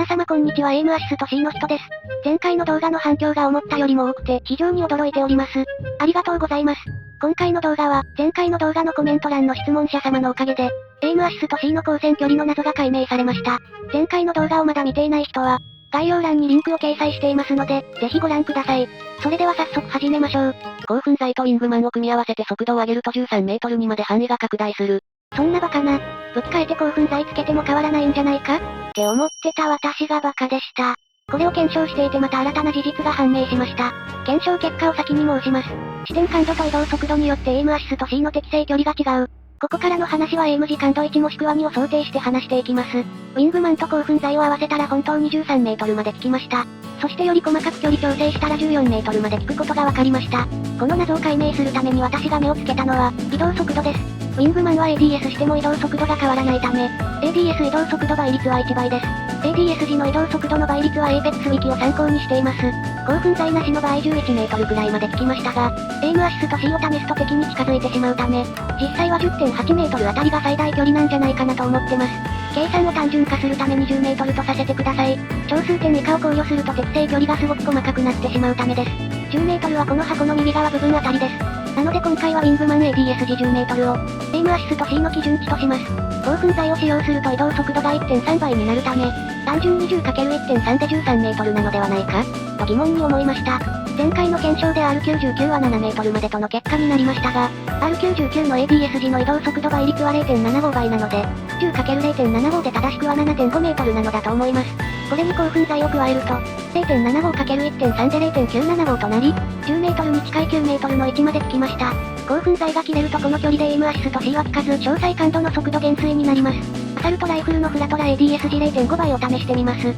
様こんにちは。エイムアシスと C の人です。前回の動画の反響が思ったよりも多くて非常に驚いております。ありがとうございます。今回の動画は、前回の動画のコメント欄の質問者様のおかげで、エイムアシスと C の交戦距離の謎が解明されました。前回の動画をまだ見ていない人は、概要欄にリンクを掲載していますので、ぜひご覧ください。それでは早速始めましょう。興奮剤とウィングマンを組み合わせて速度を上げると13メートルにまで範囲が拡大する。そんなバカな。ぶち替えて興奮剤つけても変わらないんじゃないかって思ってた私がバカでした。これを検証していてまた新たな事実が判明しました。検証結果を先に申します。視点感度と移動速度によってエイムアシスと C の適正距離が違う。ここからの話はエイム時間度1もしくは2を想定して話していきます。ウィングマンと興奮剤を合わせたら本当に13メートルまで効きました。そしてより細かく距離調整したら14メートルまで効くことが分かりました。この謎を解明するために私が目をつけたのは、移動速度です。ウィングマンは ADS しても移動速度が変わらないため、ADS 移動速度倍率は1倍です。ADS 時の移動速度の倍率は APEX ウィキを参考にしています。興奮剤なしの場合11メートルくらいまで効きましたが、エイムアシスと C を試すと敵に近づいてしまうため、実際は 10.8 メートルあたりが最大距離なんじゃないかなと思ってます。計算を単純化するために10メートルとさせてください。小数点以下を考慮すると適正距離がすごく細かくなってしまうためです。10メートルはこの箱の右側部分あたりです。なので今回はウィングマン ADS 時10メートルを、エイムアシスと C の基準値とします。興奮剤を使用すると移動速度が 1.3 倍になるため、単純に 10×1.3 で13メートルなのではないかと疑問に思いました。前回の検証で R99 は7メートルまでとの結果になりましたが、R99 の ADS 時の移動速度倍率は 0.75 倍なので、10×0.75 で正しくは 7.5 メートルなのだと思います。これに興奮剤を加えると、0.75×1.3 で 0.975 となり、10メートルに近い9メートルの位置までつきました。興奮剤が切れるとこの距離でエイムアシスと C は効かず詳細感度の速度減衰になります。アサルトライフルのフラトラ ADS 時 0.5 倍を試してみます。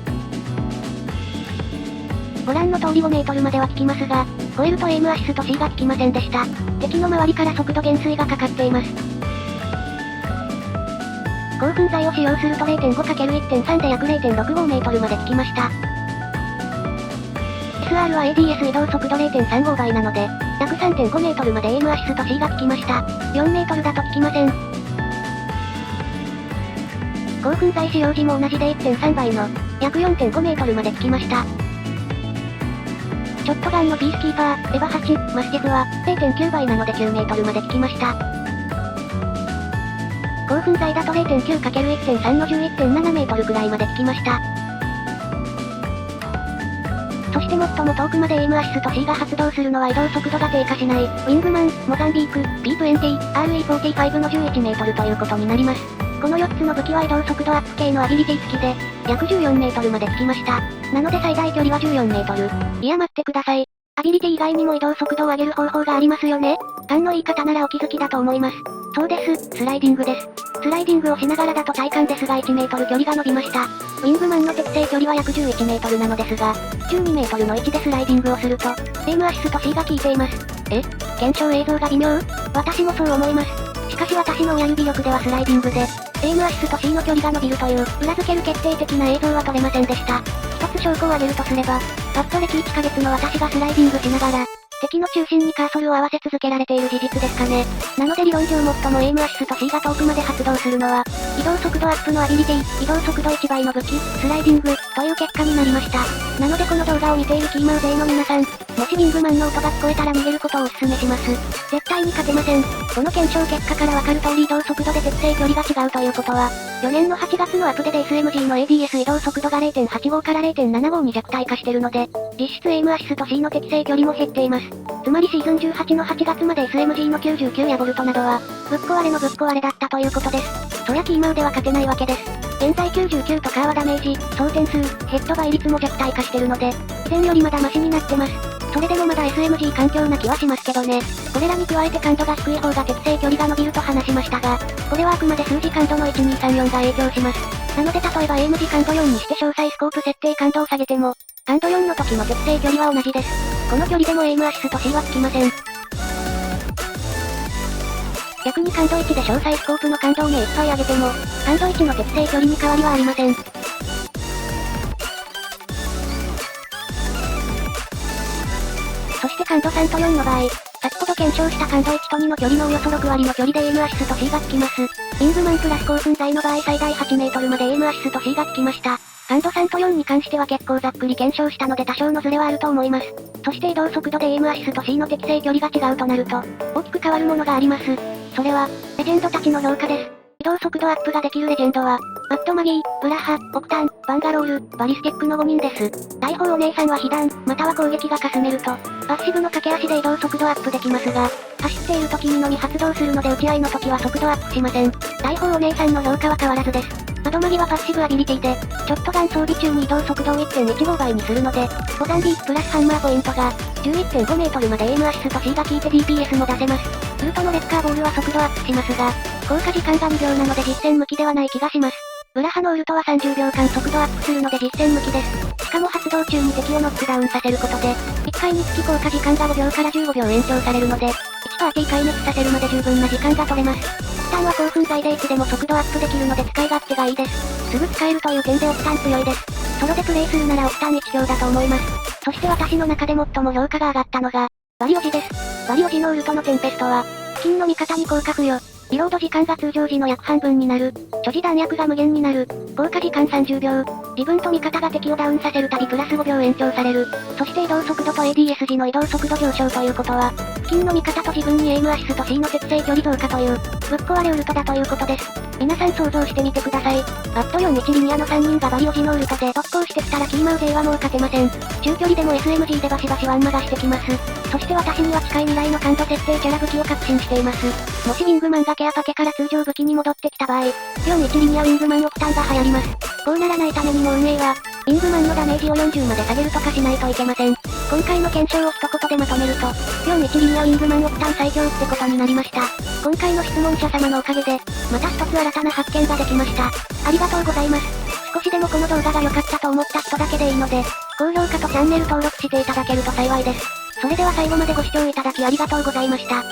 ご覧の通り5メートルまでは効きますが、超えるとエイムアシスと C が効きませんでした。敵の周りから速度減衰がかかっています。興奮剤を使用すると 0.5×1.3 で約 0.65 メートルまで効きました。SR は ADS 移動速度 0.35 倍なので、約 3.5 メートルまでエイムアシスと C が効きました。4メートルだと効きません。興奮剤使用時も同じで 1.3 倍の、約 4.5 メートルまで効きました。ショットガンのピースキーパー、エヴァ8、マスティフは、0.9 倍なので9メートルまで効きました。興奮剤だと 0.9×1.3 の 11.7 メートルくらいまで効きました。そして最も遠くまでエイムアシスと C が発動するのは移動速度が低下しない、ウィングマン、モザンビーク、P20、RE45 の11メートルということになります。この4つの武器は移動速度アップ系のアビリティ付きで、約14メートルまでつきました。なので最大距離は14メートル。いや待ってください。アビリティ以外にも移動速度を上げる方法がありますよね？勘のいい方ならお気づきだと思います。そうです、スライディングです。スライディングをしながらだと体感ですが1メートル距離が伸びました。ウィングマンの適正距離は約11メートルなのですが、12メートルの位置でスライディングをすると、エイムアシスと C が効いています。検証映像が微妙？私もそう思います。しかし私の親指力ではスライディングで、エイムアシスと C の距離が伸びるという、裏付ける決定的な映像は撮れませんでした。一つ証拠を挙げるとすれば、パッド歴1ヶ月の私がスライディングしながら、敵の中心にカーソルを合わせ続けられている事実ですかね。なので理論上最もエイムアシスと C が遠くまで発動するのは、移動速度アップのアビリティ、移動速度1倍の武器、スライディング、という結果になりました。なのでこの動画を見ているキーマウ勢の皆さん、もしウィングマンの音が聞こえたら逃げることをお勧めします。絶対に勝てません。この検証結果からわかる通り移動速度で適正距離が違うということは、4年の8月のアップデで SMG の ADS 移動速度が 0.85 から 0.75 に弱体化してるので、実質エイムアシスと C の適正距離も減っています。つまりシーズン18の8月まで SMG の99やボルトなどは、ぶっ壊れのぶっ壊れだったということです。そりゃキーマウでは勝てないわけです。現在99とカーはダメージ、総点数、ヘッド倍率も弱体化してるので、以前よりまだマシになってます。それでもまだ SMG 環境な気はしますけどね。これらに加えて感度が低い方が適正距離が伸びると話しましたが、これはあくまで数字感度の1234が影響します。なので例えばエイム時感度4にして詳細スコープ設定感度を下げても、感度4の時の適正距離は同じです。この距離でもエイムアシスと C はつきません。逆に感度1で詳細スコープの感度を目いっぱい上げても、感度1の適正距離に変わりはありません。そして感度3と4の場合、先ほど検証した感度1と2の距離のおよそ6割の距離でエイムアシスと C がつきます。ウィングマンプラス興奮剤の場合最大8メートルまでエイムアシスと C がつきました。感度3と4に関しては結構ざっくり検証したので多少のズレはあると思います。そして移動速度でエイムアシスト C の適正距離が違うとなると、大きく変わるものがあります。それは、レジェンドたちの評価です。移動速度アップができるレジェンドは、マットマギー、ブラハ、オクタン、バンガロール、バリスティックの5人です。大砲お姉さんは被弾、または攻撃がかすめると、パッシブの駆け足で移動速度アップできますが、走っている時にのみ発動するので打ち合いの時は速度アップしません。大砲お姉さんの評価は変わらずです。アドマギはパッシブアビリティで、ショットガン装備中に移動速度を 1.15 倍にするので、ボタン B プラスハンマーポイントが、11.5 メートルまでエイムアシスト C が効いて DPS も出せます。ルートのレッカーボールは速度アップしますが、効果時間が2秒なので実戦向きではない気がします。ブラハのウルトは30秒間速度アップするので実戦向きです。しかも発動中に敵をノックダウンさせることで、1回につき効果時間が5秒から15秒延長されるので、1パーティー壊滅させるまで十分な時間が取れます。オクタンは興奮剤でいつでも速度アップできるので使い勝手がいいです。すぐ使えるという点でオクタン強いです。ソロでプレイするならオクタン1強だと思います。そして私の中で最も評価が上がったのが、バリオジです。バリオジのウルトのテンペストは、付近の味方に効果付与。リロード時間が通常時の約半分になる。所持弾薬が無限になる。効果時間30秒。自分と味方が敵をダウンさせるたびプラス5秒延長される。そして移動速度と ADS 時の移動速度上昇ということは、付近の味方と自分にエイムアシスト C の適正距離増加という、ぶっ壊れウルトだということです。皆さん想像してみてください。アット4日リニアの3人がバリオジのウルトで特攻してきたらキーマウ J はもう勝てません。中距離でも SMG でバシバシワンマがしてきます。そして私には近い未来の感度設定キャラ武器を確信しています。もしウィングマンがケアパケから通常武器に戻ってきた場合、4日リニアウィングマンオクタンが流行ります。こうならないためにも運営は、ウィングマンのダメージを40まで下げるとかしないといけません。今回の検証を一言でまとめると、4日リニアウィングマンオクタン最強ってことになりました。今回の質問者様のおかげで、また一つ新たな発見ができました。ありがとうございます。少しでもこの動画が良かったと思った人だけでいいので、高評価とチャンネル登録していただけると幸いです。それでは最後までご視聴いただきありがとうございました。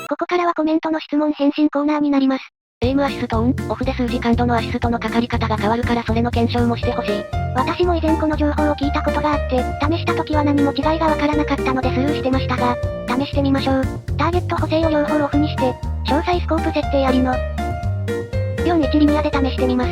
ここからはコメントの質問返信コーナーになります。エイムアシストオン、オフで数時間度のアシストのかかり方が変わるからそれの検証もしてほしい。私も以前この情報を聞いたことがあって、試した時は何も違いがわからなかったのでスルーしてましたが、試してみましょう。ターゲット補正を両方オフにして、詳細スコープ設定ありの、4日リニアで試してみます。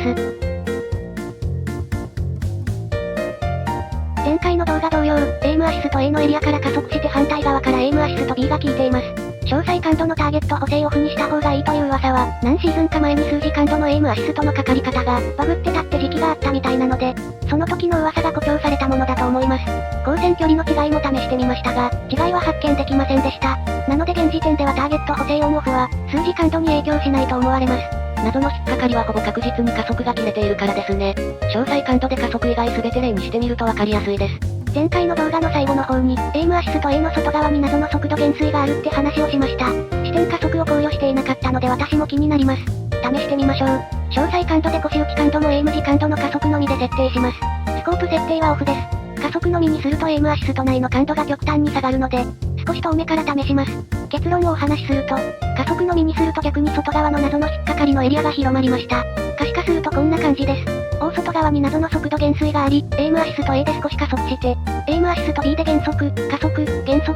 前回の動画同様、エイムアシスト A のエリアから加速して反対側からエイムアシスト B が効いています。詳細感度のターゲット補正オフにした方がいいという噂は、何シーズンか前に数時間度のエイムアシストのかかり方が、バグってたって時期があったみたいなので、その時の噂が誇張されたものだと思います。光線距離の違いも試してみましたが、違いは発見できませんでした。なので現時点ではターゲット補正オンオフは、数時間度に影響しないと思われます。謎の引っかかりはほぼ確実に加速が切れているからですね。詳細感度で加速以外全て例にしてみるとわかりやすいです。前回の動画の最後の方に、エイムアシスト A の外側に謎の速度減衰があるって話をしました。視点加速を考慮していなかったので私も気になります。試してみましょう。詳細感度で腰浮き感度もエイム時間度の加速のみで設定します。スコープ設定はオフです。加速のみにするとエイムアシスト内の感度が極端に下がるので、少し遠目から試します。結論をお話しすると、加速のみにすると逆に外側の謎の引っかかりのエリアが広まりました。可視化するとこんな感じです。大外側に謎の速度減衰があり、エイムアシスト A で少し加速して、エイムアシスト B で減速、加速、減速、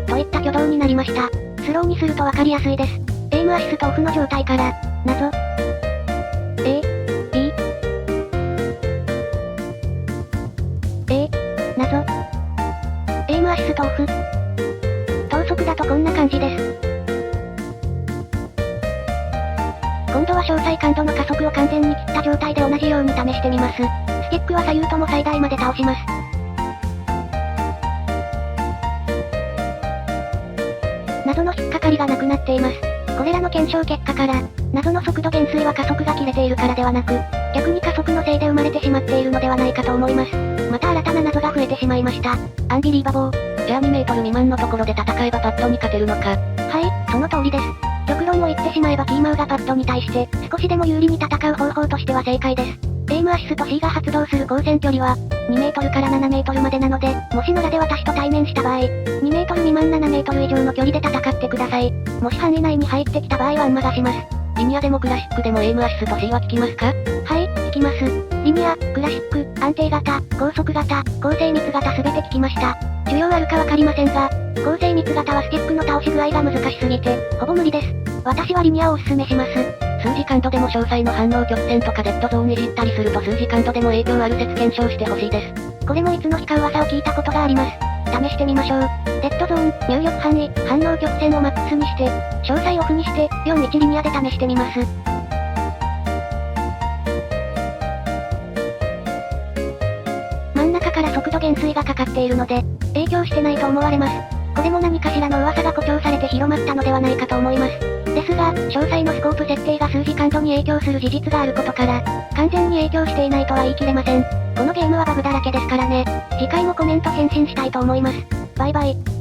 といった挙動になりました。スローにするとわかりやすいです。エイムアシストオフの状態から、謎、A、B、A、謎、エイムアシストオフ。等速だとこんな感じです。今度は詳細感度の加速を完全に切った状態で同じように試してみます。スティックは左右とも最大まで倒します。謎の引っかかりがなくなっています。これらの検証結果から、謎の速度減衰は加速が切れているからではなく、逆に加速のせいで生まれてしまっているのではないかと思います。また新たな謎が増えてしまいました。アンビリーバボー。じゃあ2メートル未満のところで戦えばパッドに勝てるのか。はい、その通りです。極論を言ってしまえばキーマウがパッドに対して、少しでも有利に戦う方法としては正解です。エイムアシスト C が発動する光線距離は、2メートルから7メートルまでなので、もし野良で私と対面した場合、2メートル未満7メートル以上の距離で戦ってください。もし範囲内に入ってきた場合はアンマがします。リニアでもクラシックでもエイムアシスト C は効きますか？はい、効きます。リニア、クラシック、安定型、高速型、高精密型すべて効きました。需要あるかわかりませんが、高精密型はスティックの倒し具合が難しすぎて、ほぼ無理です。私はリニアをおすすめします。数字感度でも詳細の反応曲線とかデッドゾーンいじったりすると数字感度でも影響ある説検証してほしいです。これもいつの日か噂を聞いたことがあります。試してみましょう。デッドゾーン、入力範囲、反応曲線をマックスにして、詳細オフにして、41リニアで試してみます。真ん中から速度減衰がかかっているので、影響してないと思われます。これも何かしらの噂が誇張されて広まったのではないかと思います。ですが、詳細のスコープ設定が数字感度に影響する事実があることから、完全に影響していないとは言い切れません。このゲームはバグだらけですからね。次回もコメント返信したいと思います。バイバイ。